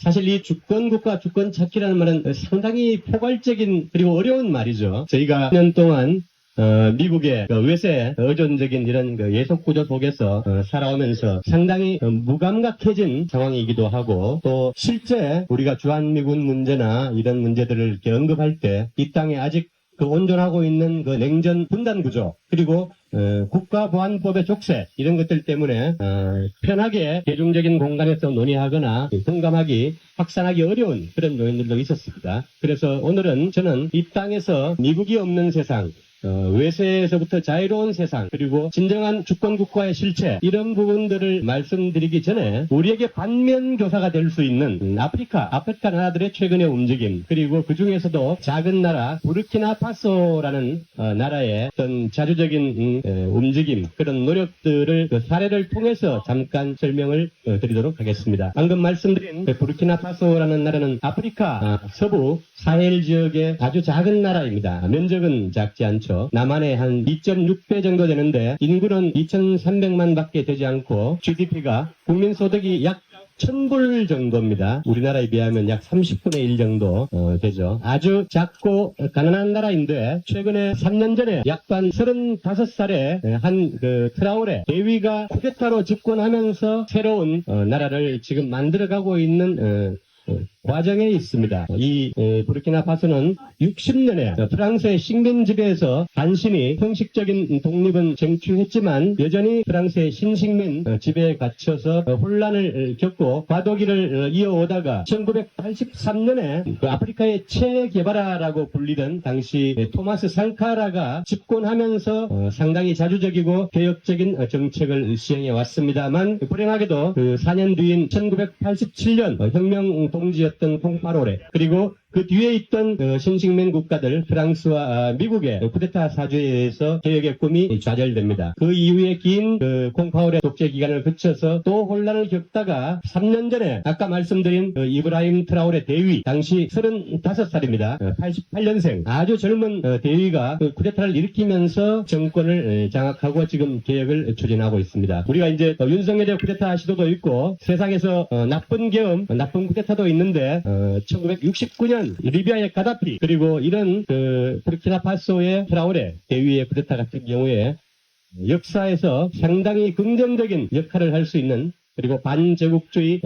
사실 이 주권국가 주권 찾기라는 말은 상당히 포괄적인 그리고 어려운 말이죠. 저희가 2년 동안 미국의 외세 의존적인 이런 예속 구조 속에서 살아오면서 상당히 무감각해진 상황이기도 하고, 또 실제 우리가 주한미군 문제나 이런 문제들을 이렇게 언급할 때 이 땅에 아직 온존하고 있는 냉전 분단 구조, 그리고 국가보안법의 족쇄, 이런 것들 때문에 편하게 대중적인 공간에서 논의하거나 공감하기, 확산하기 어려운 그런 요인들도 있었습니다. 그래서 오늘은 저는 이 땅에서 미국이 없는 세상, 외세에서부터 자유로운 세상, 그리고 진정한 주권국가의 실체, 이런 부분들을 말씀드리기 전에 우리에게 반면교사가 될 수 있는 아프리카 나라들의 최근의 움직임, 그리고 그 중에서도 작은 나라 부르키나파소라는 나라의 어떤 자주적인 움직임, 그런 노력들을 사례를 통해서 잠깐 설명을 드리도록 하겠습니다. 방금 말씀드린 부르키나파소라는 나라는 아프리카 서부 사헬 지역의 아주 작은 나라입니다. 면적은 작지 않죠. 남한의 한 2.6배 정도 되는데 인구는 2,300만 밖에 되지 않고 GDP가 국민소득이 약 1,000불 정도입니다. 우리나라에 비하면 약 30분의 1 정도 되죠. 아주 작고 가난한 나라인데 최근에 3년 전에 약반 35살에 한 트라오레 대위가 쿠데타로 집권하면서 새로운 나라를 지금 만들어가고 있는 과정에 있습니다. 이 부르키나파소는 60년에 프랑스의 식민 지배에서 간신히 형식적인 독립은 쟁취했지만 여전히 프랑스의 신식민 지배에 갇혀서 혼란을 겪고 과도기를 이어오다가 1983년에 아프리카의 체게바라라고 불리던 당시 토마스 상카라가 집권하면서 상당히 자주적이고 개혁적인 정책을 시행해 왔습니다만, 불행하게도 4년 뒤인 1987년 혁명 동지였던 콩파로레, 그리고 그 뒤에 있던 신식민 국가들 프랑스와 미국의 쿠데타 사주에 의해서 개혁의 꿈이 좌절됩니다. 그 이후에 긴 콩파오레 독재 기간을 거쳐서 또 혼란을 겪다가 3년 전에 아까 말씀드린 이브라임 트라오레 대위, 당시 35살입니다. 88년생 아주 젊은 대위가 쿠데타를 일으키면서 정권을 장악하고 지금 개혁을 추진하고 있습니다. 우리가 이제 윤석열의 쿠데타 시도도 있고 세상에서 나쁜 계엄, 나쁜 쿠데타도 있는데 1969년 리비아의 가다피, 그리고 이런 부르키나파소의 트라오레 대위의 쿠데타 같은 경우에 역사에서 상당히 긍정적인 역할을 할 수 있는, 그리고 반제국주의,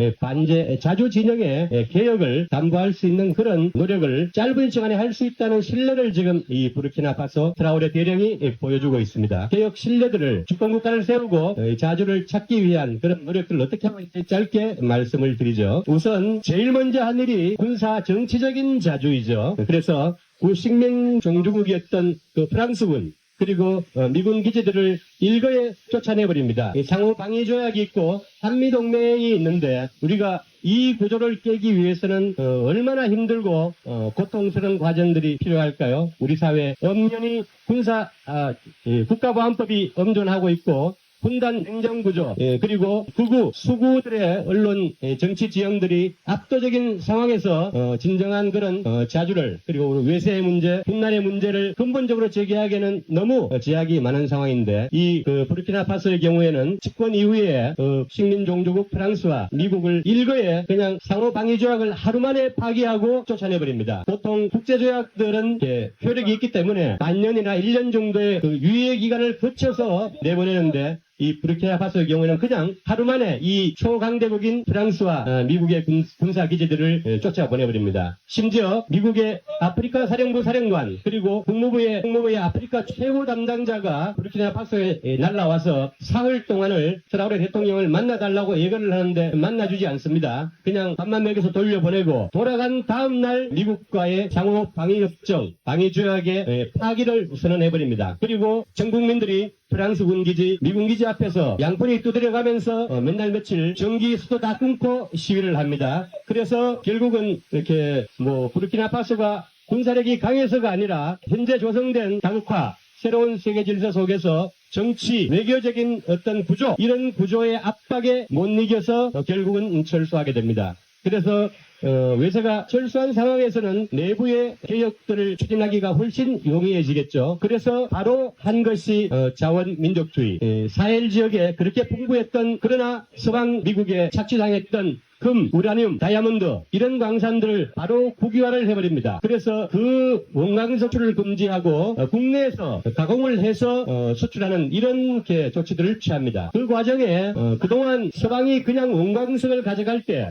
자주 진영의 개혁을 담보할 수 있는 그런 노력을 짧은 시간에 할 수 있다는 신뢰를 지금 이 부르키나파소 트라오레 대령이 보여주고 있습니다. 개혁 신뢰들을, 주권국가를 세우고 자주를 찾기 위한 그런 노력들을 어떻게 하고 있는지 짧게 말씀을 드리죠. 우선 제일 먼저 한 일이 군사 정치적인 자주이죠. 그래서 식민 종주국이었던 프랑스군, 그리고 미군 기지들을 일거에 쫓아내버립니다. 상호 방위 조약이 있고 한미동맹이 있는데 우리가 이 구조를 깨기 위해서는 얼마나 힘들고 고통스러운 과정들이 필요할까요? 우리 사회 엄연히 국가보안법이 엄존하고 있고 분단 행정구조, 그리고 극우, 수구들의 언론, 정치 지형들이 압도적인 상황에서 진정한 그런 자주를, 그리고 외세의 문제, 분란의 문제를 근본적으로 제기하기에는 너무 제약이 많은 상황인데, 이 부르키나파소의 경우에는 집권 이후에 식민종주국 프랑스와 미국을 일거에 그냥 상호방위조약을 하루 만에 파기하고 쫓아내버립니다. 보통 국제조약들은 효력이 있기 때문에 반년이나 1년 정도의 유예 기간을 거쳐서 내보내는데, 이 부르키나파소의 경우에는 그냥 하루 만에 이 초강대국인 프랑스와 미국의 군사기지들을 쫓아보내버립니다. 심지어 미국의 아프리카 사령부 사령관, 그리고 국무부의 아프리카 최고 담당자가 부르키나파소에 날라와서 사흘 동안을 트라오레 대통령을 만나달라고 예거를 하는데 만나주지 않습니다. 그냥 밥만 먹여서 돌려보내고 돌아간 다음날 미국과의 상호 방위협정, 방위조약의 파기를 선언해버립니다. 그리고 전 국민들이 프랑스 군기지, 미군 기지 앞에서 양푼이 두드려가면서 맨날 며칠 전기 수도 다 끊고 시위를 합니다. 그래서 결국은 이렇게 부르키나파소가 군사력이 강해서가 아니라 현재 조성된 다국화, 새로운 세계 질서 속에서 정치, 외교적인 어떤 구조, 이런 구조의 압박에 못 이겨서 결국은 철수하게 됩니다. 그래서 외세가 철수한 상황에서는 내부의 개혁들을 추진하기가 훨씬 용이해지겠죠. 그래서 바로 한 것이 자원민족주의, 사헬 지역에 그렇게 풍부했던, 그러나 서방 미국에 착취당했던 금, 우라늄, 다이아몬드 이런 광산들을 바로 국유화를 해버립니다. 그래서 그 원광 수출을 금지하고 국내에서 가공을 해서 수출하는 이런 조치들을 취합니다. 그 과정에 그동안 서방이 그냥 원광석을 가져갈 때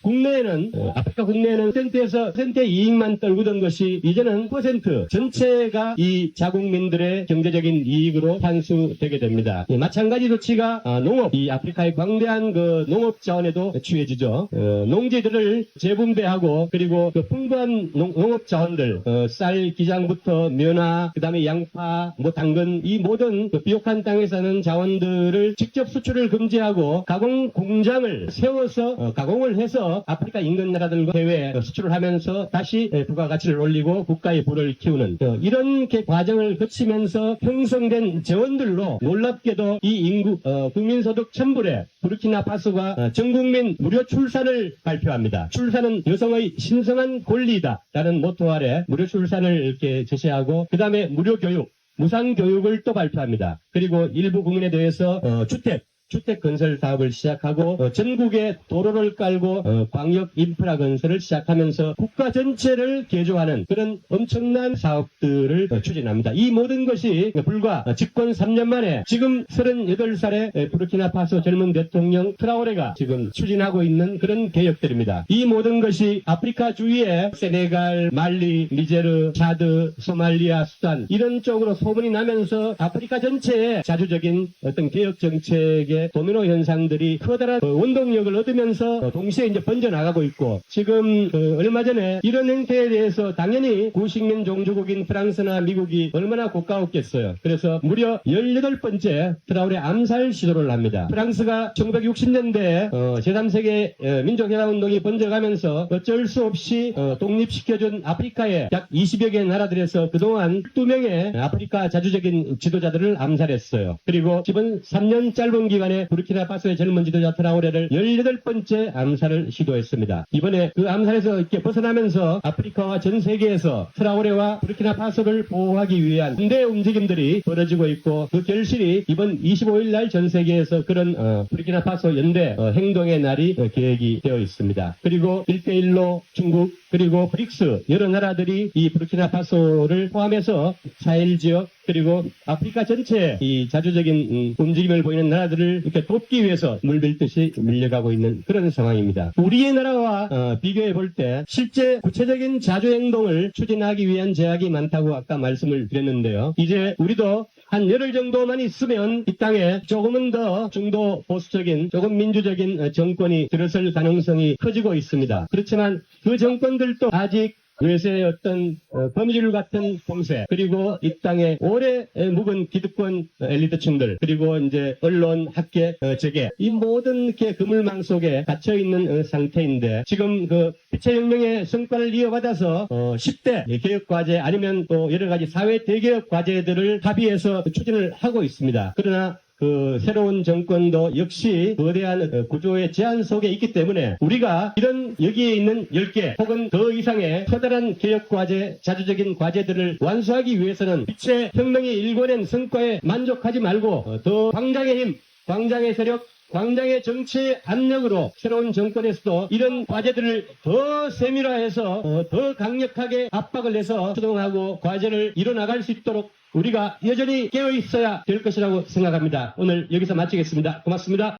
국내에는 아프리카 국내에는 센트에서 센트의 이익만 떨구던 것이 이제는 퍼센트 전체가 이 자국민들의 경제적인 이익으로 환수되게 됩니다. 마찬가지 조치가 농업, 이 아프리카의 광대한 그 농업 자원에도 취해지죠. 농지들을 재분배하고 그리고 그 풍부한 농업 자원들, 쌀, 기장부터 면화, 그다음에 양파, 당근 이 모든 그 비옥한 땅에 사는 자원들을 직접 수출을 금지하고 가공 공장을 세워서 가공을 해서 아프리카 인근 나라들과 해외에 수출을 하면서 다시 부가가치를 올리고 국가의 부를 키우는 이런 과정을 거치면서 형성된 재원들로 놀랍게도 이 인구 국민소득 1000불에 부르키나파소가 전국민 무료 출산을 발표합니다. 출산은 여성의 신성한 권리다라는 모토 아래 무료 출산을 이렇게 제시하고 그 다음에 무료 교육, 무상 교육을 또 발표합니다. 그리고 일부 국민에 대해서 주택 건설 사업을 시작하고 전국에 도로를 깔고 광역 인프라 건설을 시작하면서 국가 전체를 개조하는 그런 엄청난 사업들을 추진합니다. 이 모든 것이 불과 집권 3년 만에 지금 38살의 부르키나파소 젊은 대통령 트라오레가 지금 추진하고 있는 그런 개혁들입니다. 이 모든 것이 아프리카 주위에 세네갈, 말리, 니제르, 차드, 소말리아, 수단 이런 쪽으로 소문이 나면서 아프리카 전체에 자주적인 어떤 개혁 정책의 도미노 현상들이 커다란 원동력을 얻으면서 동시에 이제 번져나가고 있고 지금 얼마 전에 이런 행태에 대해서 당연히 구식민 종주국인 프랑스나 미국이 얼마나 고가웠겠어요. 그래서 무려 18번째 트라오레 암살 시도를 합니다. 프랑스가 1960년대에 제3세계 민족해방운동이 번져가면서 어쩔 수 없이 독립시켜준 아프리카의 약 20여 개 나라들에서 그동안 12명의 아프리카 자주적인 지도자들을 암살했어요. 그리고 지금 3년 짧은 기간에 부르키나파소의 젊은 지도자 트라오레를 18번째 암살을 시도했습니다. 이번에 그 암살에서 이렇게 벗어나면서 아프리카와 전 세계에서 트라오레와 부르키나파소를 보호하기 위한 군대 움직임들이 벌어지고 있고 그 결실이 이번 25일 날 전 세계에서 그런 부르키나파소 연대 행동의 날이 계획이 되어 있습니다. 그리고 1대1로 중국 그리고 브릭스 여러 나라들이 이 부르키나파소를 포함해서 사헬 지역 그리고 아프리카 전체에 이 자주적인 움직임을 보이는 나라들을 이렇게 돕기 위해서 물밀듯이 밀려가고 있는 그런 상황입니다. 우리의 나라와 비교해 볼 때 실제 구체적인 자주행동을 추진하기 위한 제약이 많다고 아까 말씀을 드렸는데요. 이제 우리도 한 열흘 정도만 있으면 이 땅에 조금은 더 중도 보수적인 조금 민주적인 정권이 들어설 가능성이 커지고 있습니다. 그렇지만 그 정권들도 아직 외세의 어떤 범죄율 같은 공세 그리고 이 땅에 오래 묵은 기득권 엘리트층들 그리고 이제 언론, 학계, 재계 이 모든 게 그물망 속에 갇혀 있는 상태인데 지금 그 빛의 혁명의 성과를 이어받아서 10대 개혁 과제 아니면 또 여러 가지 사회 대개혁 과제들을 합의해서 추진을 하고 있습니다. 그러나 그 새로운 정권도 역시 거대한 구조의 제한 속에 있기 때문에 우리가 이런 여기에 있는 10개 혹은 더 이상의 커다란 개혁과제, 자주적인 과제들을 완수하기 위해서는 빛의 혁명이 일궈낸 성과에 만족하지 말고 더 광장의 힘, 광장의 세력, 광장의 정치 압력으로 새로운 정권에서도 이런 과제들을 더 세밀화해서 더 강력하게 압박을 해서 추동하고 과제를 이뤄나갈 수 있도록 우리가 여전히 깨어 있어야 될 것이라고 생각합니다. 오늘 여기서 마치겠습니다. 고맙습니다.